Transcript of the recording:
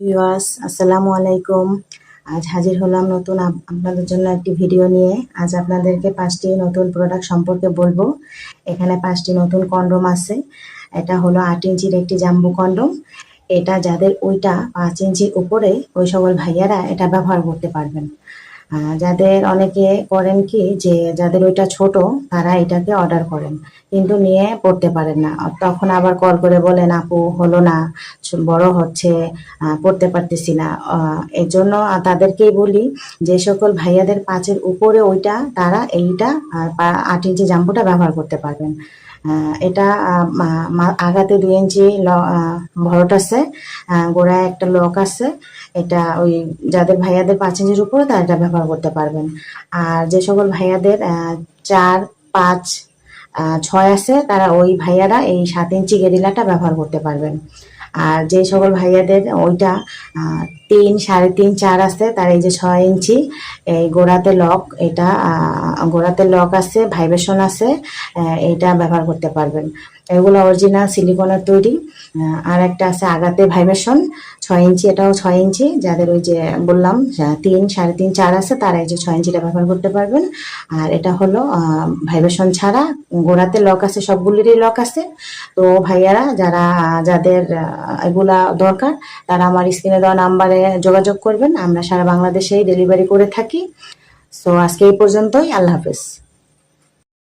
Viewers আসসালামু আলাইকুম। আজ হাজির হলাম নতুন আপনাদের জন্য একটি ভিডিও নিয়ে। আজ আপনাদেরকে 5টি নতুন প্রোডাক্ট সম্পর্কে বলবো। এখানে 5টি নতুন কন্ডোম আছে। এটা হলো 8 ইঞ্চির একটি জাম্বো কন্ডোম। এটা যাদের ওইটা 5 ইঞ্চির উপরে ওই সকল ভাইয়ারা এটা ব্যবহার করতে পারবেন। যাদের অনেকে করেন কি যে যাদের ওইটা ছোট তারা এটাকে অর্ডার করেন কিন্তু নিয়ে পড়তে পারেন না, তখন আবার কল করে বলেন আপু হলো না, বড় হচ্ছে, পড়তে পারতেছি না। এর জন্য তাদেরকেই বলি যে সকল ভাইয়াদের 5-এর উপরে ওইটা তারা এইটা 8 ইঞ্চি জাম্বুটা ব্যবহার করতে পারবেন। এটা আগাতে 2 ইঞ্চি ভরট আছে, গোড়ায় একটা লক আছে। এটা ওই যাদের ভাইয়াদের 5 ইঞ্চির উপরে তারা এটা ব্যবহার করতে পারবেন। আর যে সকল ভাইয়াদের 4, 5, 6 আছে তারা ওই ভাইয়ারা এই 7 ইঞ্চি গেরিলাটা ব্যবহার করতে পারবেন। আর যে সকল ভাইয়াদের ওইটা 3, 3.5, 4 আছে তারা এই যে 6 ইঞ্চি এই গোড়াতে লক, এটা গোড়াতে লক আছে, ভাইব্রেশন আছে, এইটা ব্যবহার করতে পারবেন। এগুলো অরিজিনাল সিলিকনের তৈরি। আর একটা আছে আগাতে ভাইব্রেশন 6 ইঞ্চি, এটাও 6 ইঞ্চি। যাদের ওই যে বললাম 3, 3.5, 4 আছে তারা এই যে 6 ইঞ্চিটা ব্যবহার করতে পারবেন। আর এটা হলো ভাইব্রেশন ছাড়া, গোড়াতে লক আছে, সবগুলিরই লক আছে। তো ভাইয়ারা যাদের এগুলা দরকার তারা আমার স্ক্রিনে দেওয়া নাম্বারে যোগাযোগ করবেন। আমরা সারা বাংলাদেশেই ডেলিভারি করে থাকি। সো আজকে এই পর্যন্তই। আল্লাহ হাফেজ।